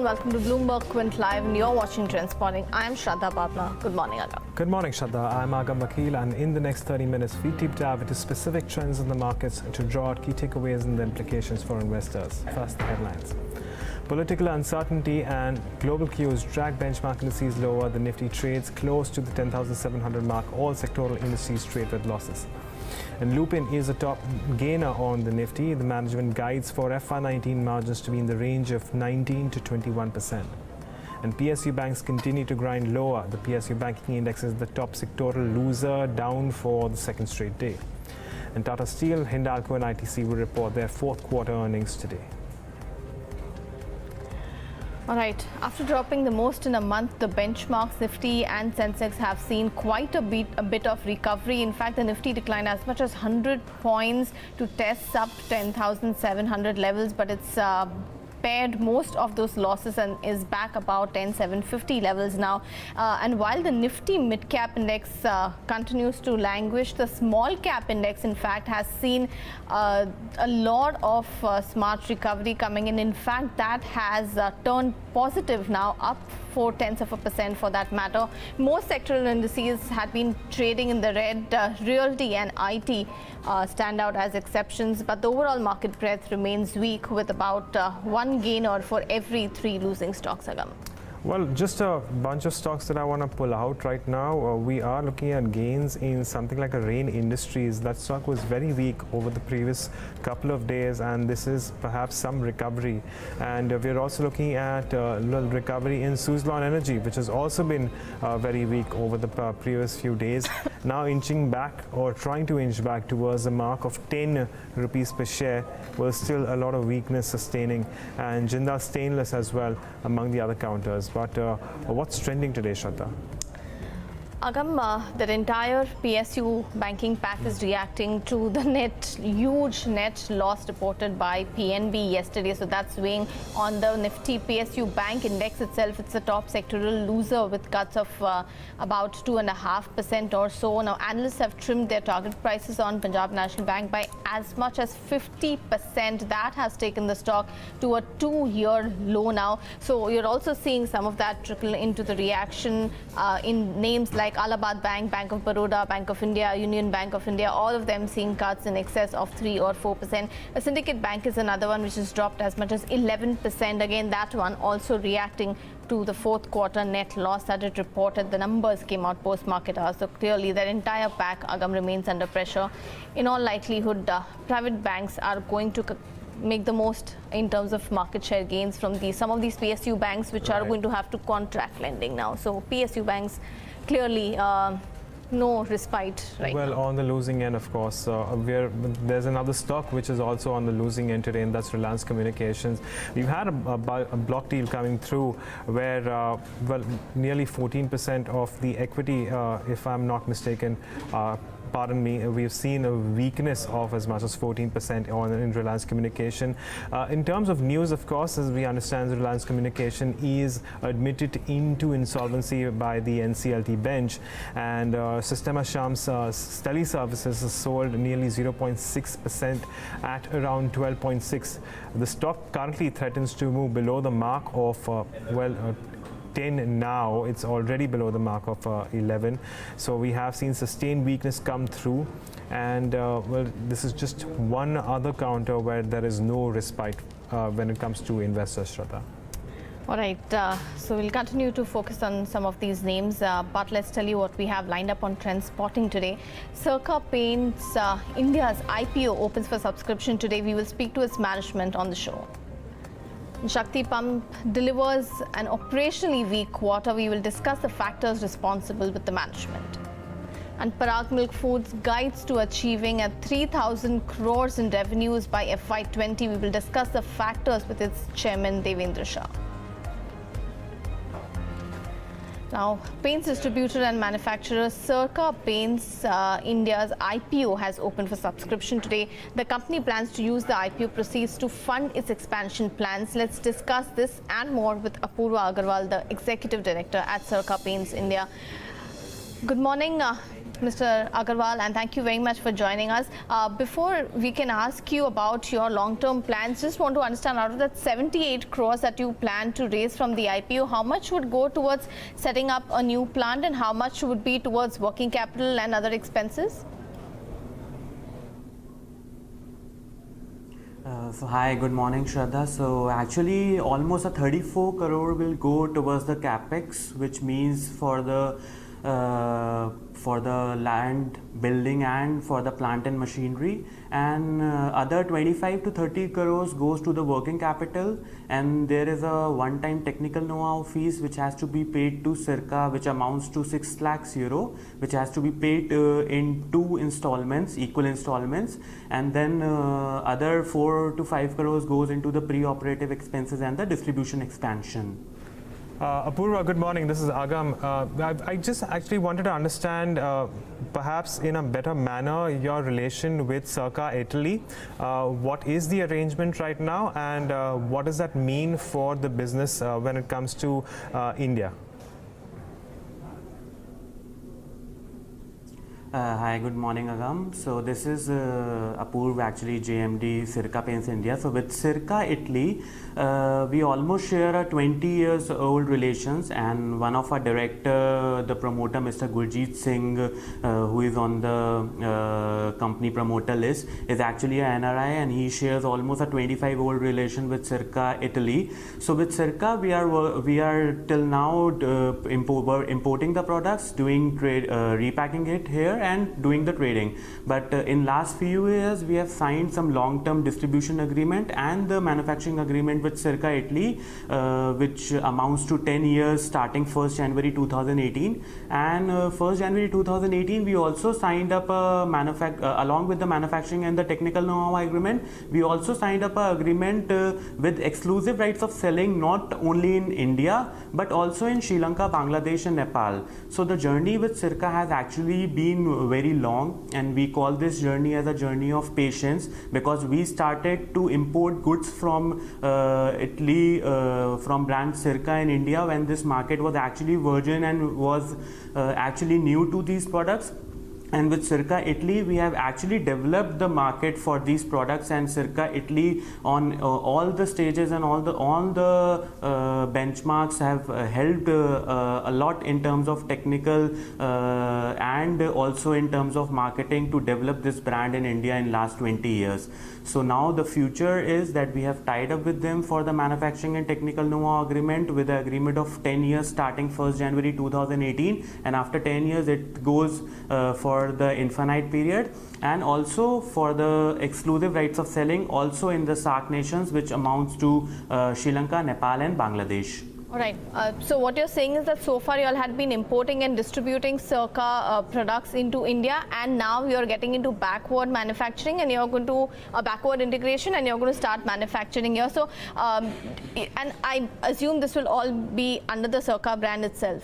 welcome to Bloomberg Quint Live, and you're watching Trendspotting. I'm Shraddha Papna. Good morning, Agam. Good morning, Shraddha. I'm Agarwal, and in the next 30 minutes, we deep dive into specific trends in the markets to draw out key takeaways and the implications for investors. First, the headlines. Political uncertainty and global cues drag benchmark indices lower. The Nifty trades close to the 10,700 mark. All sectoral indices trade with losses. And Lupin is a top gainer on the Nifty. The management guides for FY19 margins to be in the range of 19 to 21%. And PSU banks continue to grind lower. The PSU banking index is the top sectoral loser, down for the second straight day. And Tata Steel, Hindalco and ITC will report their fourth quarter earnings today. All right, after dropping the most in a month, the benchmarks Nifty and Sensex have seen quite a bit of recovery. In fact, the Nifty declined as much as 100 points to test sub 10,700 levels, but it's paired most of those losses and is back about 10,750 levels now. And while the Nifty mid-cap index continues to languish, the small cap index in fact has seen a lot of smart recovery coming in. In fact, that has turned positive now, up 0.4% for that matter. Most sectoral indices had been trading in the red. Realty and IT stand out as exceptions, but the overall market breadth remains weak, with about one gainer for every 3 losing stocks, Agam. Well, just a bunch of stocks that I want to pull out right now. We are looking at gains in something like a Rain Industries. That stock was very weak over the previous couple of days, and this is perhaps some recovery. And we're also looking at little recovery in Suzlon Energy, which has also been very weak over the previous few days. Now inching back, or trying to inch back towards the mark of 10 rupees per share, was still a lot of weakness sustaining. And Jindal Stainless as well among the other counters. But what's trending today, Shraddha? Agam, the entire PSU banking pack is reacting to the huge net loss reported by PNB yesterday. So that's weighing on the Nifty PSU bank index itself. It's the top sectoral loser with cuts of about 2.5% or so. Now, analysts have trimmed their target prices on Punjab National Bank by as much as 50%. That has taken the stock to a 2-year low now. So you're also seeing some of that trickle into the reaction in names like Allahabad Bank, Bank of Baroda, Bank of India, Union Bank of India, all of them seeing cuts in excess of 3 or 4%. A Syndicate Bank is another one which has dropped as much as 11%. Again, that one also reacting to the fourth quarter net loss that it reported. The numbers came out post-market hours. So clearly, that entire pack, Agam, remains under pressure. In all likelihood, private banks are going to make the most in terms of market share gains from some of these PSU banks, which are going to have to contract lending now. So PSU banks clearly no respite right now. On the losing end, of course, there's another stock which is also on the losing end today, and that's Reliance Communications. We've had a block deal coming through where, nearly 14% of the equity, if I'm not mistaken, pardon me, we've seen a weakness of as much as 14% in Reliance Communication. In terms of news, of course, as we understand, Reliance Communication is admitted into insolvency by the NCLT bench, and Systema Shams Tele Services has sold nearly 0.6% at around 12.6. The stock currently threatens to move below the mark of 10 now. It's already below the mark of 11. So we have seen sustained weakness come through, and this is just one other counter where there is no respite when it comes to investors, Shraddha. All right, so we'll continue to focus on some of these names, but let's tell you what we have lined up on Trendspotting today. Sirca Paints India's IPO opens for subscription today. We will speak to its management on the show. Shakti Pumps delivers an operationally weak quarter. We will discuss the factors responsible with the management. And Parag Milk Foods guides to achieving at 3,000 crores in revenues by FY20. We will discuss the factors with its chairman Devendra Shah. Now, paints distributor and manufacturer Sirca Paints India's IPO has opened for subscription today. The company plans to use the IPO proceeds to fund its expansion plans. Let's discuss this and more with Apoorva Agarwal, the executive director at Sirca Paints India. Good morning. Mr. Agarwal, and thank you very much for joining us. Before we can ask you about your long-term plans, just want to understand, out of that 78 crores that you plan to raise from the IPO, how much would go towards setting up a new plant and how much would be towards working capital and other expenses? So hi, good morning, Shraddha. So actually almost a 34 crore will go towards the capex, which means for the land building and for the plant and machinery, and other 25 to 30 crores goes to the working capital, and there is a one-time technical know-how fees which has to be paid to Sirca, which amounts to 6 lakhs euro, which has to be paid in 2 installments, equal installments, and then other 4 to 5 crores goes into the pre-operative expenses and the distribution expansion. Apoorva, good morning. This is Agam. I just actually wanted to understand, perhaps in a better manner, your relation with Sirca Italy. What is the arrangement right now, and what does that mean for the business when it comes to India? Hi, good morning, Agam. So this is Apoorva, actually JMD Sirca Paints India. So with Sirca Italy, we almost share a 20 years old relations, and one of our director, the promoter, Mr. Gurjeet Singh, who is on the company promoter list, is actually an NRI, and he shares almost a 25 old relation with Sirca Italy. So with Sirca, we are till now importing the products, doing trade, repacking it here, and doing the trading. But in last few years we have signed some long-term distribution agreement and the manufacturing agreement with Sirca Italy, which amounts to 10 years starting 1st January 2018, and 1st January 2018 we also signed up a along with the manufacturing and the technical know-how agreement, we also signed up an agreement with exclusive rights of selling not only in India but also in Sri Lanka, Bangladesh and Nepal. So the journey with Sirca has actually been very long, and we call this journey as a journey of patience, because we started to import goods from Italy, from brand Sirca in India, when this market was actually virgin and was actually new to these products. And with Sirca Italy, we have actually developed the market for these products, and Sirca Italy on all the stages and all the benchmarks have helped a lot in terms of technical and also in terms of marketing to develop this brand in India in last 20 years. So now the future is that we have tied up with them for the manufacturing and technical know-how agreement, with an agreement of 10 years starting 1st January 2018, and after 10 years it goes for the infinite period, and also for the exclusive rights of selling also in the SAARC nations, which amounts to Sri Lanka, Nepal and Bangladesh. All right. So what you're saying is that so far you all had been importing and distributing Sirca products into India, and now you're getting into backward manufacturing, and you're going to backward integration, and you're going to start manufacturing here. So, and I assume this will all be under the Sirca brand itself.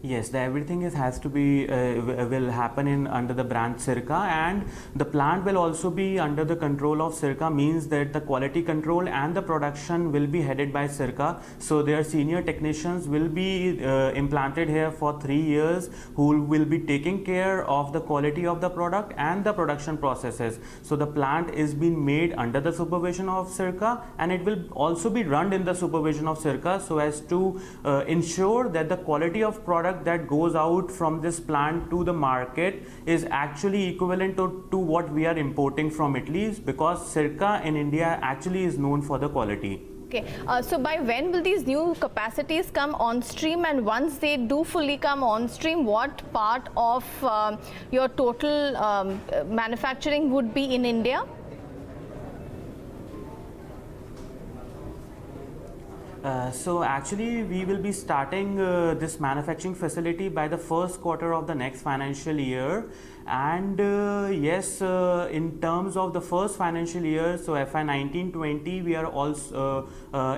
Yes, everything has to be will happen in under the brand Sirca, and the plant will also be under the control of Sirca, means that the quality control and the production will be headed by Sirca. So their senior technicians will be implanted here for 3 years, who will be taking care of the quality of the product and the production processes. So the plant is being made under the supervision of Sirca, and it will also be run in the supervision of Sirca, so as to ensure that the quality of product that goes out from this plant to the market is actually equivalent to what we are importing from Italy, because Sirca in India actually is known for the quality. Okay, so by when will these new capacities come on stream, and once they do fully come on stream, what part of your total manufacturing would be in India? So actually we will be starting this manufacturing facility by the first quarter of the next financial year, And yes, in terms of the first financial year, so FY 19-20, we are also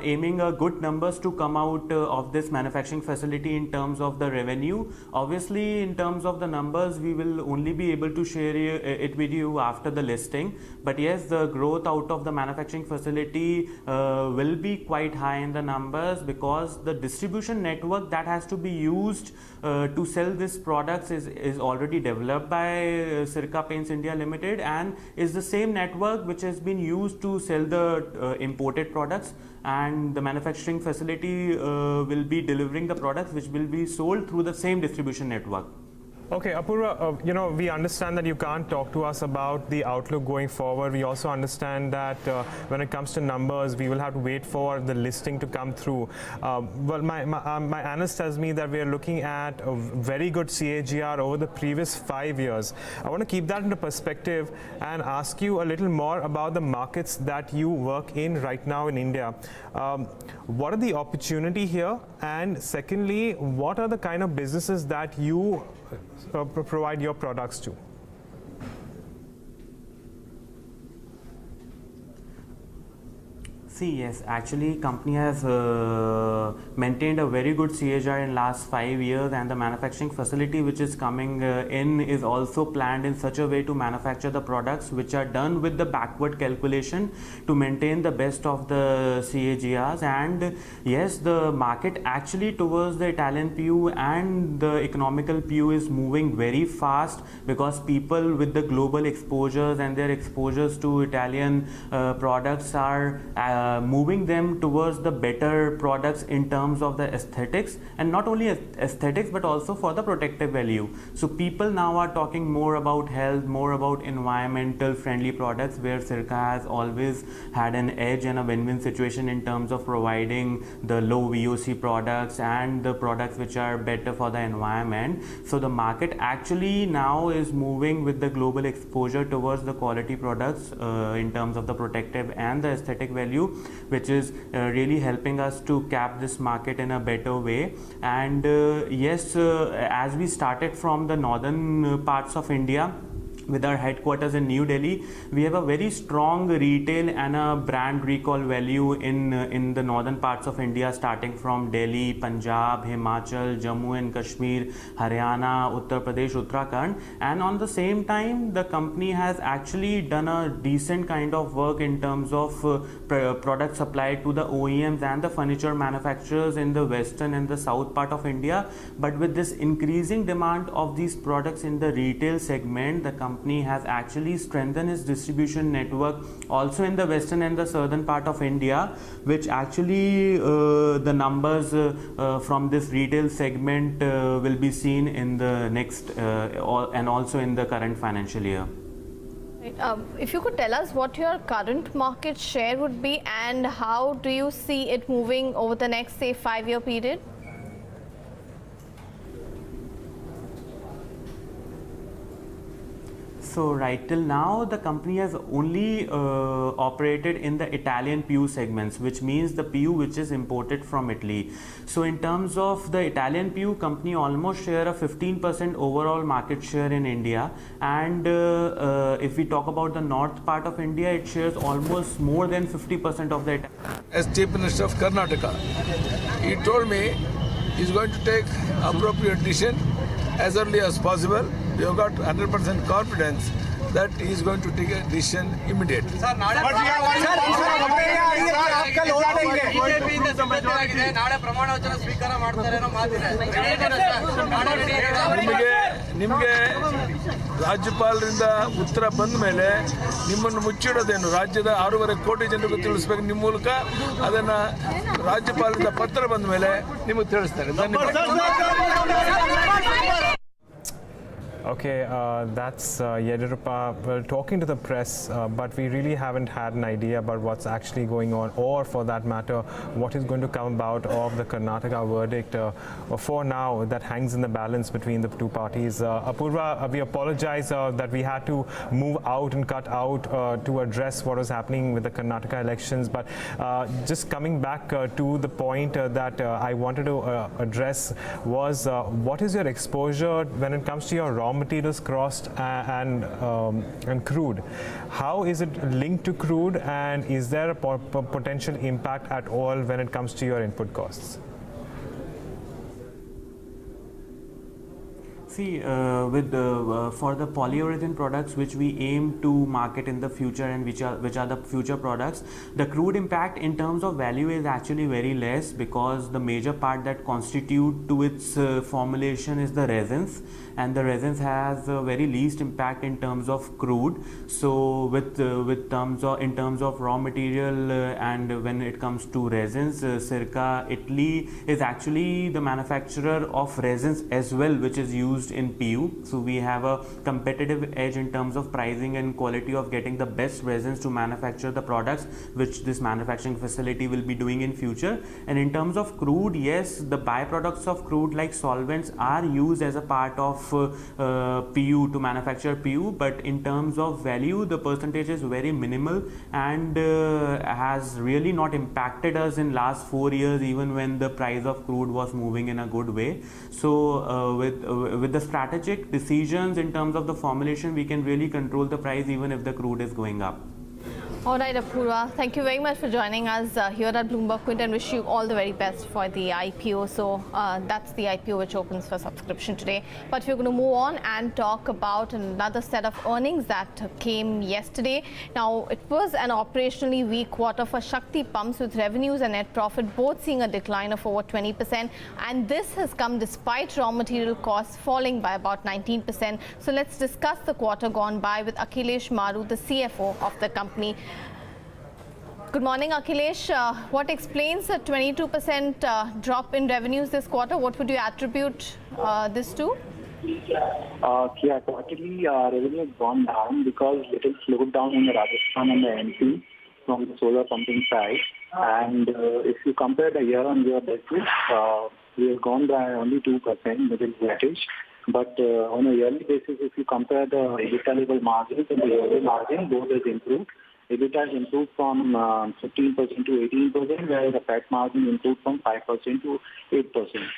aiming good numbers to come out of this manufacturing facility in terms of the revenue. Obviously, in terms of the numbers, we will only be able to share it with you after the listing. But yes, the growth out of the manufacturing facility will be quite high in the numbers, because the distribution network that has to be used to sell these products is already developed by Sirca Paints India Limited, and is the same network which has been used to sell the imported products, and the manufacturing facility will be delivering the products which will be sold through the same distribution network. Okay, Apoorva, we understand that you can't talk to us about the outlook going forward. We also understand that when it comes to numbers, we will have to wait for the listing to come through. Well, my analyst tells me that we are looking at a very good CAGR over the previous 5 years. I want to keep that into perspective and ask you a little more about the markets that you work in right now in India. What are the opportunity here? And secondly, what are the kind of businesses that you provide your products to? See, yes, actually company has maintained a very good CAGR in last 5 years, and the manufacturing facility which is coming in is also planned in such a way to manufacture the products which are done with the backward calculation to maintain the best of the CAGRs. And yes, the market actually towards the Italian PU and the economical PU is moving very fast, because people with the global exposures and their exposures to Italian products are moving them towards the better products in terms of the aesthetics, and not only aesthetics but also for the protective value. So people now are talking more about health, more about environmental friendly products, where Sirca has always had an edge and a win-win situation in terms of providing the low VOC products and the products which are better for the environment. So the market actually now is moving with the global exposure towards the quality products in terms of the protective and the aesthetic value, which is really helping us to cap this market in a better way. And yes, as we started from the northern parts of India, with our headquarters in New Delhi, we have a very strong retail and a brand recall value in the northern parts of India, starting from Delhi, Punjab, Himachal, Jammu and Kashmir, Haryana, Uttar Pradesh, Uttarakhand. And on the same time, the company has actually done a decent kind of work in terms of product supply to the OEMs and the furniture manufacturers in the western and the south part of India. But with this increasing demand of these products in the retail segment, the company has actually strengthened its distribution network also in the western and the southern part of India, which actually the numbers from this retail segment will be seen in the next and also in the current financial year. If you could tell us what your current market share would be, and how do you see it moving over the next, say, 5-year period? So right till now, the company has only operated in the Italian PU segments, which means the PU which is imported from Italy. So in terms of the Italian PU, company almost share a 15% overall market share in India. And if we talk about the north part of India, it shares almost more than 50% of the. As Chief Minister of Karnataka, he told me he's going to take appropriate decision as early as possible. We have got 100% confidence that he is going to take a decision immediately. ನಿಮಗೆ ರಾಜ್ಯಪಾಲರಿಂದ ಉತ್ತರ ಬಂದ ಮೇಲೆ ನಿಮ್ಮನ್ನು ಮುಚ್ಚಿಡೋದೇನು, ರಾಜ್ಯದ 6.5 ಕೋಟಿ ಜನರಿಗೆ ತಿಳಿಸಬೇಕು ನಿಮ್ಮ ಮೂಲಕ. ಅದನ್ನು ರಾಜ್ಯಪಾಲರಿಂದ ಪತ್ರ ಬಂದ ಮೇಲೆ ನಿಮಗೆ ತಿಳಿಸ್ತಾರೆ. ಧನ್ಯವಾದ. Okay, that's Yediyurappa talking to the press, but we really haven't had an idea about what's actually going on, or for that matter, what is going to come about of the Karnataka verdict. For now, that hangs in the balance between the two parties. Apoorva, we apologize that we had to move out and cut out to address what was happening with the Karnataka elections, but just coming back to the point that I wanted to address was what is your exposure when it comes to your raw raw materials cost and crude. How is it linked to crude, and is there a potential impact at all when it comes to your input costs? See, for the polyurethane products which we aim to market in the future and which are the future products, the crude impact in terms of value is actually very less, because the major part that constitute to its formulation is the resins, and the resins has very least impact in terms of crude. So in terms of raw material and when it comes to resins, Sirca Italy is actually the manufacturer of resins as well, which is used in PU. So we have a competitive edge in terms of pricing and quality of getting the best resins to manufacture the products which this manufacturing facility will be doing in future. And in terms of crude, yes, the byproducts of crude like solvents are used as a part of PU to manufacture PU, but in terms of value the percentage is very minimal and has really not impacted us in last 4 years, even when the price of crude was moving in a good way. So with the strategic decisions in terms of the formulation, we can really control the price even if the crude is going up. All right, Apoorva, thank you very much for joining us here at Bloomberg Quint, and wish you all the very best for the IPO. So that's the IPO which opens for subscription today. But we're going to move on and talk about another set of earnings that came yesterday. Now, it was an operationally weak quarter for Shakti Pumps, with revenues and net profit both seeing a decline of over 20%. And this has come despite raw material costs falling by about 19%. So let's discuss the quarter gone by with Akhilesh Maru, the CFO of the company. Good morning, Akhilesh. What explains the 22% drop in revenues this quarter? What would you attribute this to? Quarterly revenue has gone down because it is slowed down in the Rajasthan and the MP from the solar pumping side. And if you compare the year-on-year basis, we have gone by only 2%, which is flattish. But on a yearly basis, if you compare the EBITDA level margins and the yearly margin, both has improved. EBITDA has improved from 15% to 18%, whereas the PAT margin improved from 5% to 8%.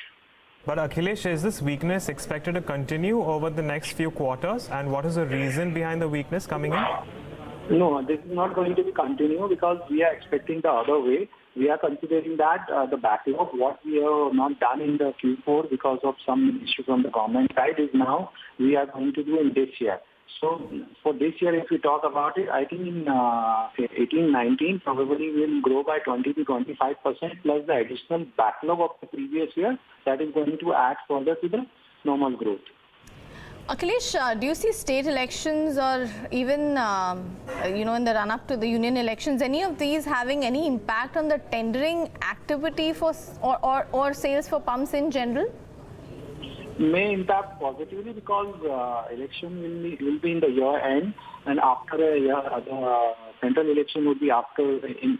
But Akhilesh, is this weakness expected to continue over the next few quarters? And what is the reason behind the weakness coming in? No, this is not going to be continue, because we are expecting the other way. We are considering that the backlog, what we have not done in the Q4 because of some issues on the government side, is now we are going to do in this year. So for this year, if we talk about it, I think in 18-19 probably will grow by 20 to 25% plus the additional backlog of the previous year that is going to add further to the normal growth. Akhilesh, do you see state elections or even in the run-up to the union elections, any of these having any impact on the tendering activity for or sales for pumps in general? May impact positively, because election will be in the year end, and after a year, the central election would be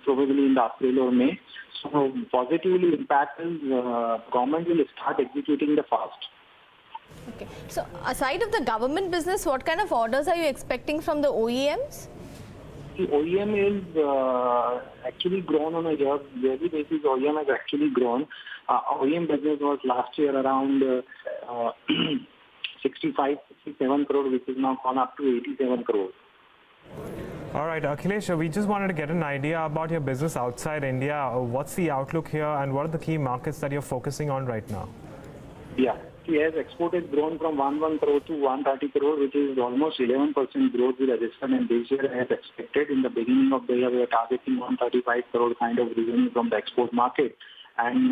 probably in the April or May. So positively impact is government will start executing the fast. Okay. So aside of the government business, what kind of orders are you expecting from the OEMs? The OEM is actually grown on a yearly basis. OEM has actually grown. OEM business was last year around 65-67 crore, which is now gone up to 87 crore. All right, Akhilesh, we just wanted to get an idea about your business outside India. What's the outlook here, and what are the key markets that you're focusing on right now? Yeah. Yes, export has grown from 11 crore to 130 crore, which is almost 11% growth with Rajasthan, and this year as expected. In the beginning of the year, we are targeting 135 crore kind of revenue from the export market, and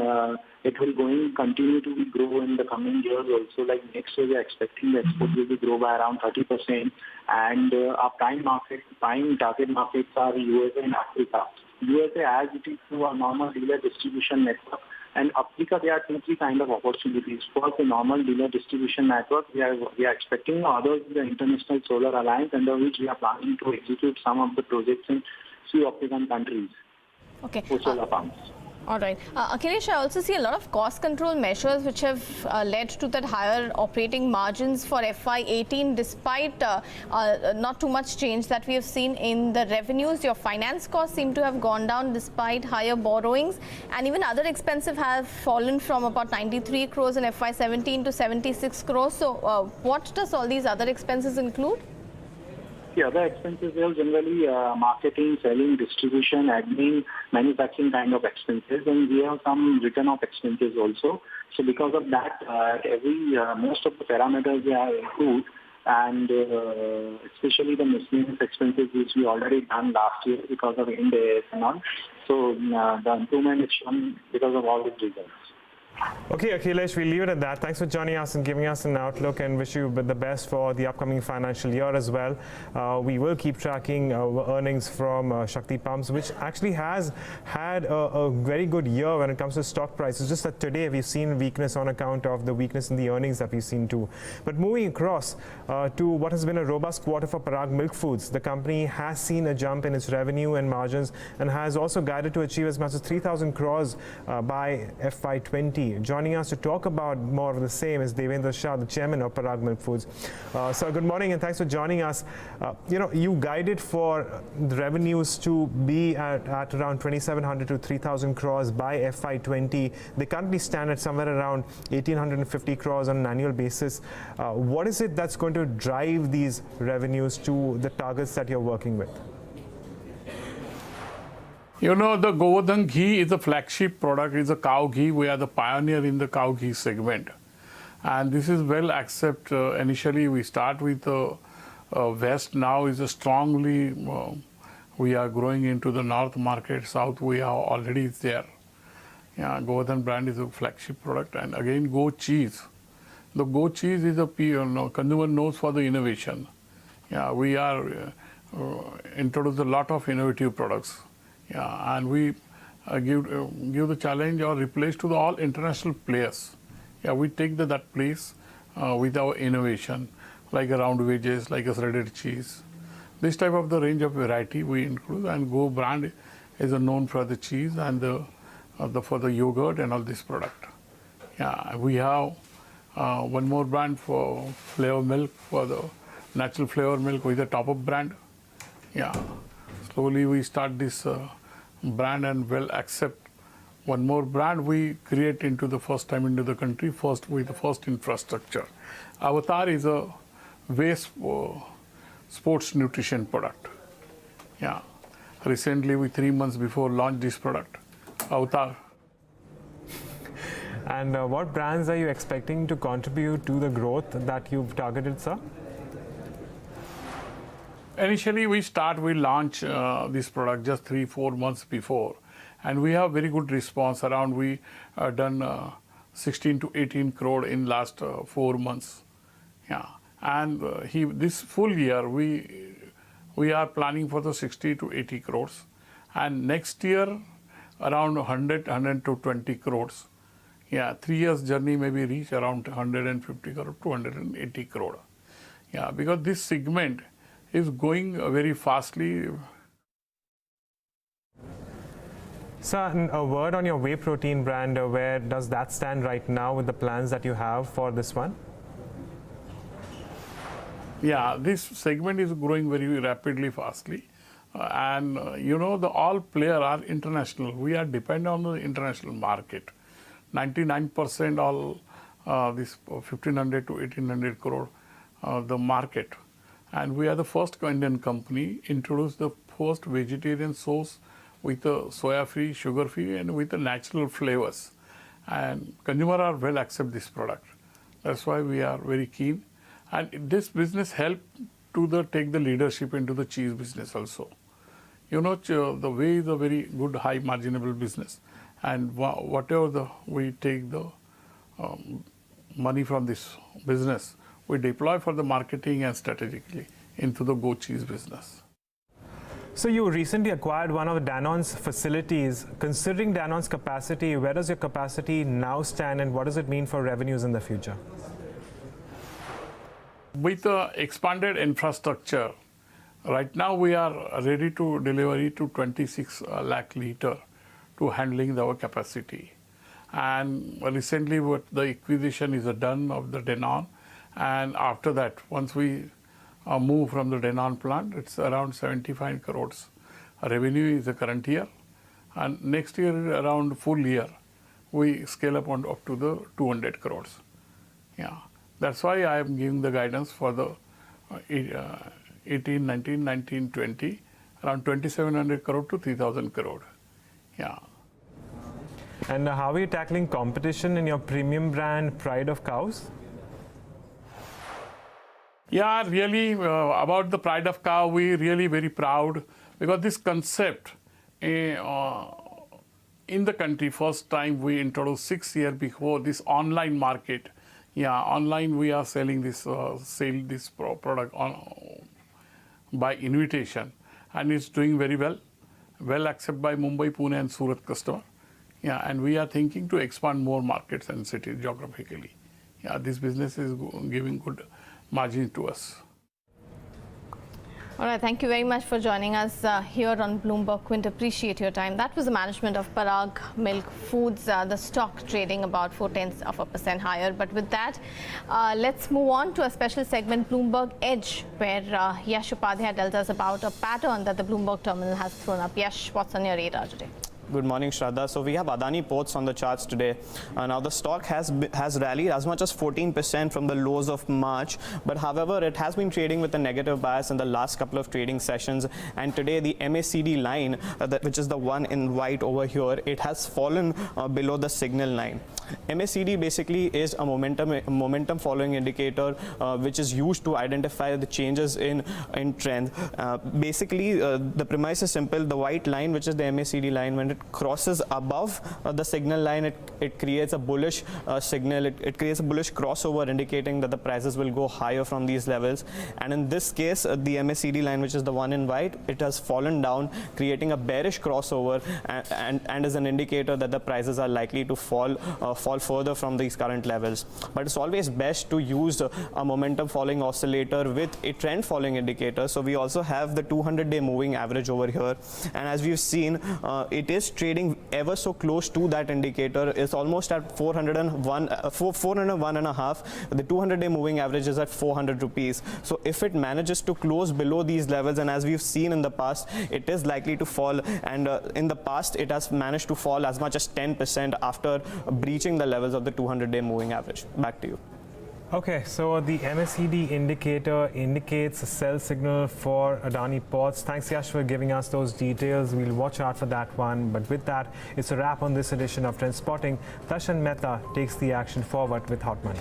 it will continue to grow in the coming years also. Like next year, we are expecting the export will grow by around 30%, and our prime target markets are USA and Africa. USA, as it is through our normal dealer distribution network, and Africa, there are 2-3 kind of opportunities. First, the normal dealer distribution network, we are expecting. Others, the International Solar Alliance, under which we are planning to execute some of the projects in few African countries. Okay. For solar pumps. All right. Akhilesh, I also see a lot of cost control measures which have led to that higher operating margins for FY18 despite not too much change that we have seen in the revenues. Your finance costs seem to have gone down despite higher borrowings, and even other expenses have fallen from about 93 crores in FY17 to 76 crores. So what does all these other expenses include? The other expenses are generally marketing, selling, distribution, admin, manufacturing kind of expenses, and we have some return of expenses also. So because of that, most of the parameters are improved, and especially the miscellaneous expenses which we already done last year because of Ind AS and all. So the improvement is shown because of all these reasons. Okay, Akhilesh, we'll leave it at that. Thanks for joining us and giving us an outlook, and wish you the best for the upcoming financial year as well. We will keep tracking earnings from Shakti Pumps, which actually has had a very good year when it comes to stock prices. Just that today we've seen weakness on account of the weakness in the earnings that we've seen too. But moving across to what has been a robust quarter for Parag Milk Foods, the company has seen a jump in its revenue and margins and has also guided to achieve as much as 3,000 crores by FY20. Joining us to talk about more of the same is Devendra Shah, the chairman of Parag Milk Foods. Sir, good morning and thanks for joining us. You guided for the revenues to be at around 2,700 to 3,000 crores by FY20. They currently stand at somewhere around 1,850 crores on an annual basis. What is it that's going to drive these revenues to the targets that you're working with? You know, the Govardhan ghee is a flagship product, it's a cow ghee. We are the pioneer in the cow ghee segment. And this is well accepted. Initially, we start with West, now is a strongly, we are growing into the North market, South we are already there. Yeah, Govardhan brand is a flagship product. And again, Go Cheese. The Go Cheese is a consumer knows for the innovation. Yeah, we are introduced a lot of innovative products. Yeah, and we give the challenge or replace to all international players. Yeah, we take that place with our innovation, like a round wedges, like a shredded cheese. This type of the range of variety we include, and Go brand is known for the cheese and for the yogurt and all this product. Yeah, we have one more brand for flavor milk, for the natural flavor milk with the top-up brand. Yeah, slowly we start this brand and well accept. One more brand we create into the first time into the country, first with the first infrastructure. Avatar is a waste sports nutrition product. Yeah, recently we 3 months before launched this product, Avatar. And what brands are you expecting to contribute to the growth that you've targeted, sir? Initially, we launch this product just 3-4 months before, and we have very good response. Around we done 16 to 18 crore in last 4 months. Yeah, and this full year we are planning for the 60 to 80 crores, and next year around 100 to 20 crores. Yeah, 3 years journey maybe reach around 150 crore to 180 crore. Yeah, because this segment is going very fastly. Sir, a word on your whey protein brand, where does that stand right now with the plans that you have for this one? Yeah, this segment is growing very rapidly, fastly. And all players are international. We are dependent on the international market. 99% all this 1,500 to 1,800 crore the market. And we are the first Indian company introduced the first vegetarian sauce with soya-free, sugar-free, and with the natural flavors. And consumers are well accept this product. That's why we are very keen. And this business help to take the leadership into the cheese business also. The whey is a very good high marginable business. And whatever we take the money from this business, we deploy for the marketing and strategically into the Go Cheese business. So you recently acquired one of Danone's facilities. Considering Danone's capacity, where does your capacity now stand and what does it mean for revenues in the future? With the expanded infrastructure, right now we are ready to deliver it to 26 lakh liter to handling our capacity. And recently what the acquisition is done of the Denon, and after that, once we move from the Denon plant, it's around 75 crores. Revenue is the current year, and next year around full year, we scale up up to the 200 crores. Yeah, that's why I am giving the guidance for the 18, 19, 19, 20, around 2,700 crore to 3,000 crore. Yeah. And how are you tackling competition in your premium brand Pride of Cows? Yeah, really, about the Pride of Cow, we really very proud, because this concept in the country, first time we introduced 6 years before this online market. Yeah, online we are selling this product by invitation, and it's doing very well accepted by Mumbai, Pune and Surat customer. Yeah, and we are thinking to expand more markets and cities geographically. Yeah, this business is giving good margin to us. All right, thank you very much for joining us here on Bloomberg Quint. Appreciate your time. That was the management of Parag Milk Foods, the stock trading about 0.4% higher. But with that, let's move on to a special segment, Bloomberg Edge, where Yash Upadhyay tells us about a pattern that the Bloomberg terminal has thrown up. Yash, what's on your radar today? Good morning, Shraddha. So we have Adani Ports on the charts today. Now the stock has rallied as much as 14% from the lows of March, but however it has been trading with a negative bias in the last couple of trading sessions, and today the MACD line, which is the one in white over here, it has fallen below the signal line. MACD basically is a momentum following indicator which is used to identify the changes in trend. Basically the premise is simple. The white line, which is the MACD line, when it crosses above the signal line, it creates a bullish signal. It creates a bullish crossover indicating that the prices will go higher from these levels. And in this case, the MACD line, which is the one in white, it has fallen down, creating a bearish crossover and is an indicator that the prices are likely to fall further from these current levels. But it's always best to use a momentum following oscillator with a trend following indicator. So we also have the 200-day moving average over here, and as we've seen, it is trading ever so close to that indicator. It's almost at 401 and a half. The 200-day moving average is at 400 rupees. So if it manages to close below these levels, and as we've seen in the past, it is likely to fall, and in the past it has managed to fall as much as 10% after breaching the levels of the 200-day moving average. Back to you. Okay, so the MACD indicator indicates a sell signal for Adani Ports. Thanks, Yash, for giving us those details. We'll watch out for that one. But with that, it's a wrap on this edition of Trend Spotting. Darshan Mehta takes the action forward with Hot Money.